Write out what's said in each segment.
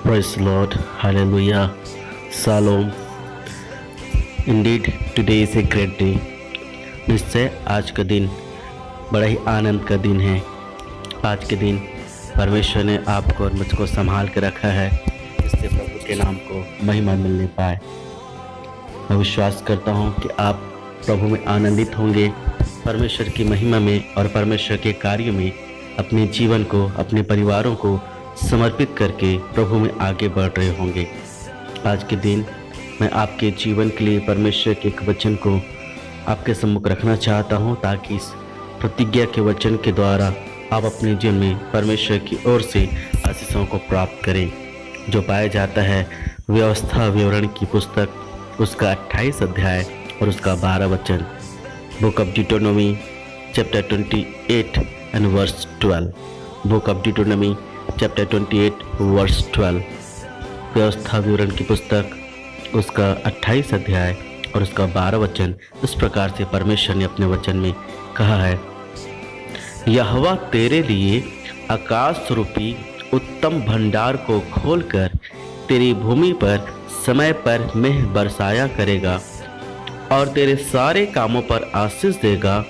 Praise the Lord. Hallelujah. Shalom. Indeed, today is a great day. निश्चय आज का दिन बड़ा ही आनंद का दिन है। आज के दिन परमेश्वर ने आपको और मुझको संभाल के रखा है, इससे प्रभु के नाम को महिमा मिलने पाए। मैं विश्वास करता हूँ कि आप प्रभु में आनंदित होंगे, परमेश्वर की महिमा में और परमेश्वर के कार्य में अपने जीवन को, अपने परिवारों को समर्पित करके प्रभु में आगे बढ़ रहे होंगे। आज के दिन मैं आपके जीवन के लिए परमेश्वर के एक वचन को आपके सम्मुख रखना चाहता हूं, ताकि इस प्रतिज्ञा के वचन के द्वारा आप अपने जीवन में परमेश्वर की ओर से आशीषों को प्राप्त करें, जो पाया जाता है व्यवस्था विवरण की पुस्तक उसका 28 अध्याय और उसका 12 वचन। Book of Deuteronomy chapter 28 and verse 12। Book of Deuteronomy chapter 28 verse 12। व्यवस्था विवरण की पुस्तक उसका 28 अध्याय और उसका 12 वचन इस प्रकार से परमेश्वर ने अपने वचन में कहा है, यहोवा तेरे लिए आकाश रूपी उत्तम भंडार को खोलकर तेरी भूमि पर समय पर मेह बरसाया करेगा और तेरे सारे कामों पर आशीष देगा,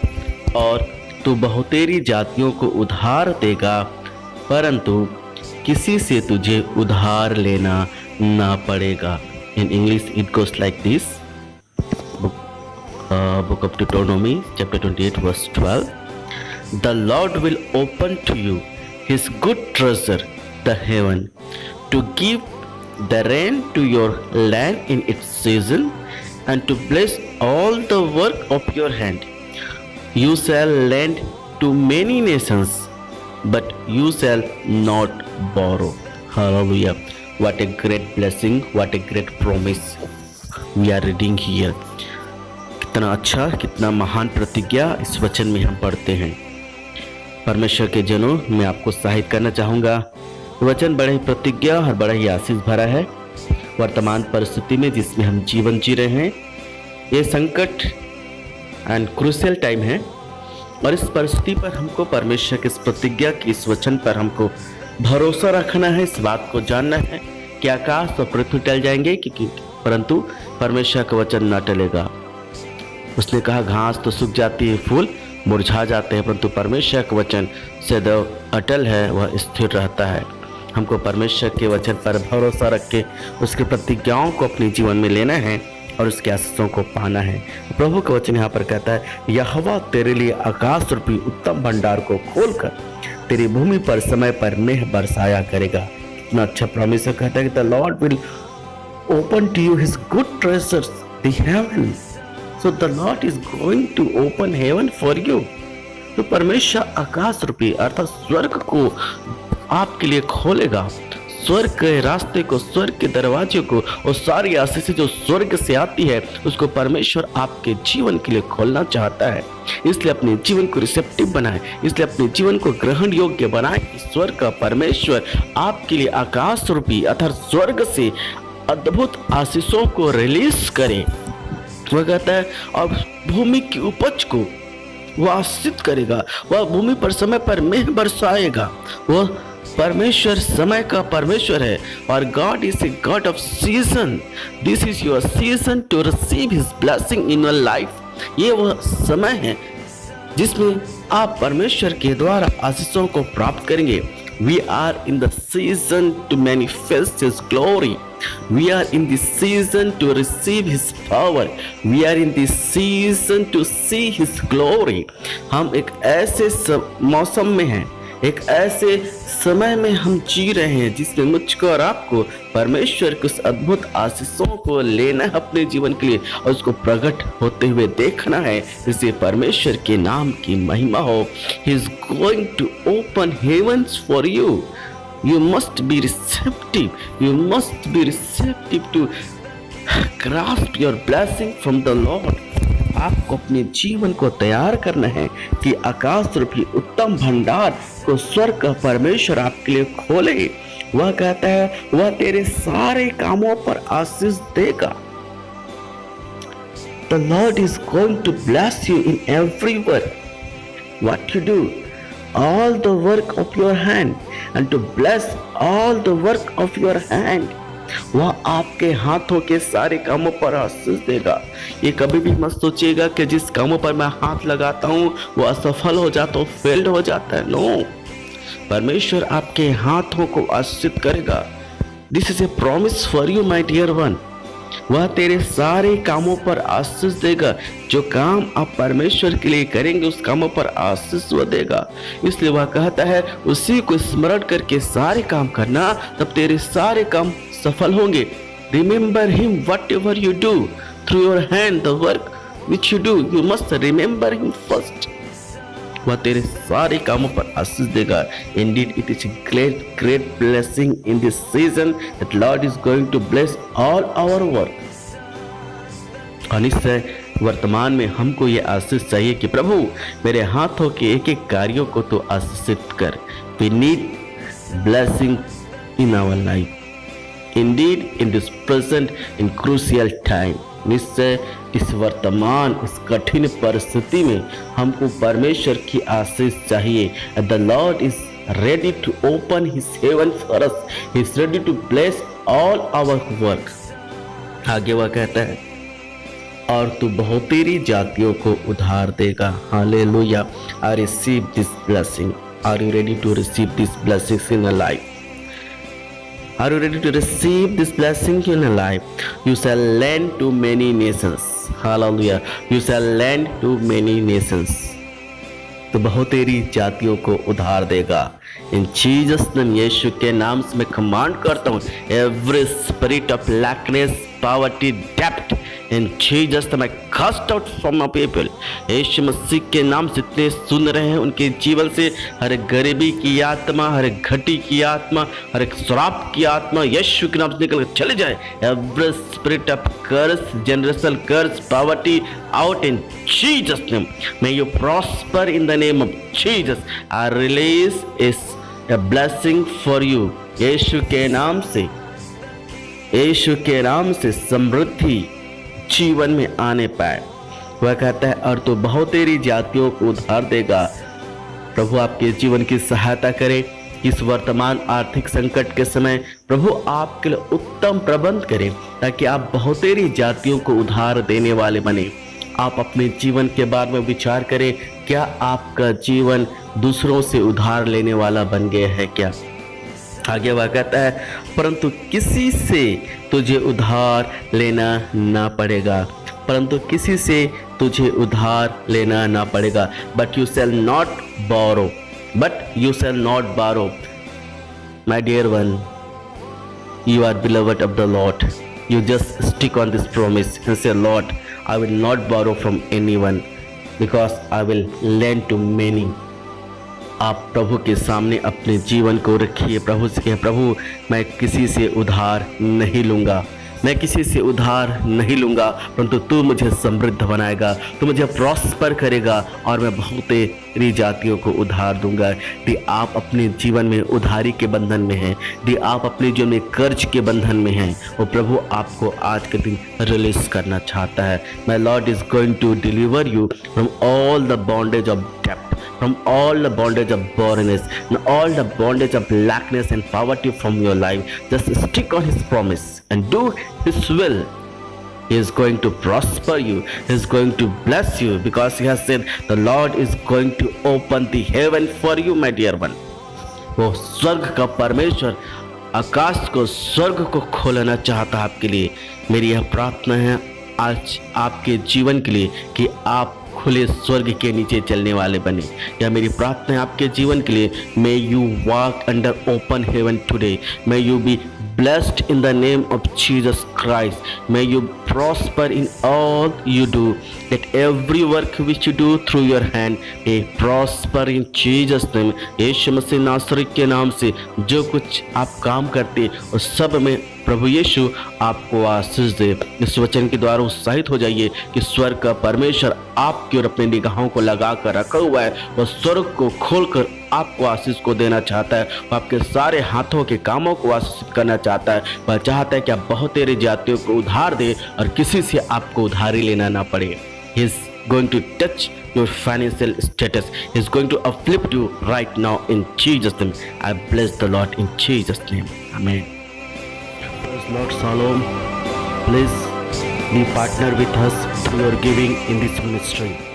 और तू बहुतेरी जातियों को उधार देगा, परंतु किसी से तुझे उधार लेना ना पड़ेगा। In English it goes like this. Book of Deuteronomy chapter 28 verse 12. The Lord will open to you his good treasure, the heaven, to give the rain to your land in its season, and to bless all the work of your hand. You shall lend to many nations, but you shall not borrow. Hallelujah. What a great blessing, what a great promise we are reading here. कितना अच्छा, कितना महान प्रतिज्ञा इस वचन में हम पढ़ते हैं। परमेश्वर के जनों, मैं आपको सहायता करना चाहूँगा। वचन बड़ा ही प्रतिज्ञा और बड़ा ही आशीष भरा है। वर्तमान परिस्थिति में जिसमें हम जीवन जी रहे हैं, ये संकट एंड क्रूशियल टाइम है, और इस परिस्थिति पर हमको परमेश्वर की इस प्रतिज्ञा की, इस वचन पर हमको भरोसा रखना है। इस बात को जानना है कि आकाश और पृथ्वी टल जाएंगे, परंतु परमेश्वर का वचन न टलेगा। उसने कहा, घास तो सूख जाती है, फूल मुरझा जाते हैं, परंतु परमेश्वर का वचन सदैव अटल है, वह स्थिर रहता है। हमको परमेश्वर के वचन पर भरोसा रख के उसकी प्रतिज्ञाओं को अपने जीवन में लेना है और उसके आशीषों को पाना है। प्रभु का वचन यहाँ पर कहता है, यहोवा तेरे लिए आकाश रूपी उत्तम भंडार को खोलकर तेरी भूमि पर समय पर मेह बरसाया करेगा। इतना अच्छा प्रॉमिस है। कहता है कि the Lord will open to you his good treasures the heaven. So the Lord is going to open heaven for you. तो परमेश्वर आकाश रूपी अर्थात स्वर्ग को आपके लिए खोलेगा, स्वर्ग के रास्ते को, स्वर्ग के दरवाजे को, और सारी आशीष जो स्वर्ग से आती है उसको परमेश्वर आपके जीवन के लिए खोलना चाहता है। इसलिए अपने जीवन को रिसेप्टिव बनाए, इसलिए अपने जीवन को ग्रहण योग्य बनाए। स्वर्ग का परमेश्वर आपके लिए आकाश रूपी अर्थात स्वर्ग से अद्भुत आशीषों को रिलीज करे। वह कहता है, और भूमि की उपज को वह आशीषित करेगा, वह भूमि पर समय पर मेह बरसाएगा। वह परमेश्वर समय का परमेश्वर है, और God is a god off season. This is your season two receive his blessing in your life. ये वह समय है जिसमें आप परमेश्वर के द्वारा आशीषों को प्राप्त करेंगे। We are in the season to manifest His glory. We are in the season to receive His power. We are in the season to see His glory. हम एक ऐसे मौसम में हैं, एक ऐसे समय में हम जी रहे हैं जिसमें मुझको और आपको परमेश्वर के उस अद्भुत आशीषों को लेना है अपने जीवन के लिए, और उसको प्रकट होते हुए देखना है, जिससे परमेश्वर के नाम की महिमा हो। He is going to open heavens for you. You must be receptive. You must be receptive to grasp your blessing from the Lord. आपको अपने जीवन को तैयार करना है कि आकाश रूपी उत्तम भंडार को स्वर्ग का परमेश्वर आपके लिए खोले। वह कहता है, वह तेरे सारे कामों पर आशीष देगा। The Lord is going to bless you in every work what you do, all the work of your hand, and to bless all the work of your hand. वह आपके हाथों के सारे कामों पर आशीष देगा। ये कभी भी मत सोचिएगा कि जिस कामों पर मैं हाथ लगाता हूँ वो असफल हो जाता, फेल्ड हो जाता है। नो, परमेश्वर आपके हाथों को आशीषित करेगा। This is a promise for you my dear one. वह तेरे सारे कामों पर आशीष देगा। जो काम आप परमेश्वर के लिए करेंगे उस कामों पर आशीष वह देगा। इसलिए वह कहता है उसी को स्मरण करके सारे काम करना, तब तेरे सारे काम सफल होंगे। Remember him what ever you do through your hand, the work which you do, you must remember him first. वह तेरे सारे कामों पर आशीष देगा। Indeed, it is a great blessing in this season that Lord is going to bless all our work. और निश्चय वर्तमान में हमको ये आशीष चाहिए कि प्रभु मेरे हाथों के एक एक कार्यों को तो आशीषित कर। We need blessing in our life. Indeed, in this present and crucial time. निश्चय इस वर्तमान इस कठिन परिस्थिति में हमको परमेश्वर की आशीष चाहिए। The Lord is ready to open His heaven for us. He is ready to bless all our work. आगे वह कहता है और तू बहुतेरी जातियों को उधार देगा। Hallelujah. I receive this blessing. Are you ready to receive these blessings in your life? Are you ready to receive this blessing in your life? You shall lend to many nations. Hallelujah. You shall lend to many nations. तो बहुतेरी जातियों को उधार देगा। इन Jesus name, यीशु के नाम से मैं command करता हूँ every spirit of lackness, poverty, डेब्ट, in Jesus name I cast out from my people. Yeshu Masih के नाम से इतने सुन रहे हैं उनके जीवन से हर एक गरीबी की आत्मा, हर एक घटी की आत्मा, हर एक श्राप की आत्मा यीशु के नाम से निकल कर चले जाए। Every spirit of curse, generational curse, poverty out in Jesus name. May you prosper in the name of Jesus. I release is a blessing for you. यीशु के नाम से, यीशु के नाम से समृद्धि जीवन में आने पाए। वह कहता है और तो बहुतेरी जातियों को उधार देगा। प्रभु आपके जीवन की सहायता करे। इस वर्तमान आर्थिक संकट के समय प्रभु आपके लिए उत्तम प्रबंध करें ताकि आप बहुतेरी जातियों को उधार देने वाले बने। आप अपने जीवन के बारे में विचार करें, क्या आपका जीवन दूसरों से उधार लेने वाला बन गया है क्या? आगे वह कहता है परंतु किसी से तुझे उधार लेना ना पड़ेगा, परंतु किसी से तुझे उधार लेना ना पड़ेगा। But you shall not borrow, but you shall not borrow. My dear one, you are beloved of the Lord. You just stick on this promise and say, Lord, I will not borrow from anyone because I will lend to many. आप प्रभु के सामने अपने जीवन को रखिए। प्रभु से कहें, प्रभु मैं किसी से उधार नहीं लूँगा, मैं किसी से उधार नहीं लूँगा, परंतु तू मुझे समृद्ध बनाएगा, तू मुझे प्रॉस्पर करेगा और मैं बहुतेरी जातियों को उधार दूंगा। यदि आप अपने जीवन में उधारी के बंधन में हैं, यदि आप अपने जीवन में कर्ज के बंधन में हैं, वो प्रभु आपको आज के दिन रिलीज करना चाहता है। My lord is going to deliver you from all the bondage of डेब्ट, from all the bondage of barrenness and all the bondage of lackness and poverty from your life. Just stick on His promise and do His will. He is going to prosper you. He is going to bless you because He has said the Lord is going to open the heaven for you, my dear one. वो स्वर्ग का परमेश्वर आकाश को, स्वर्ग को खोलना चाहता है आपके लिए। मेरी यह प्रार्थना है आज आपके जीवन के लिए कि आप खुले स्वर्ग के नीचे चलने वाले बने। यह मेरी प्रार्थना है आपके जीवन के लिए। May you walk under open heaven today, may you be blessed in the name of Jesus Christ. May you prosper in all you do. Let every work which you do through your hand may prosper in Jesus name. यीशु मसीह नासरी के नाम से जो कुछ आप काम करते उस सब में प्रभु यीशु आपको आशीष दे। इस वचन के द्वारा उत्साहित हो जाइए कि स्वर्ग का परमेश्वर आपकी और अपनी निगाहों को लगा कर रखा हुआ है। वह स्वर्ग को खोलकर आपको आशीष को देना चाहता है। वह आपके सारे हाथों के कामों को आशीषित करना चाहता है। वह चाहता है कि आप बहुतेरे जातियों को उधार दे और किसी से आपको उधारी लेना ना पड़े। He is going to touch your financial status. He's going to uplift you right now in Jesus' name. I bless the Lord in Jesus' name. Amen. Praise Lord. Shalom. Please be partner with us through your giving in this ministry.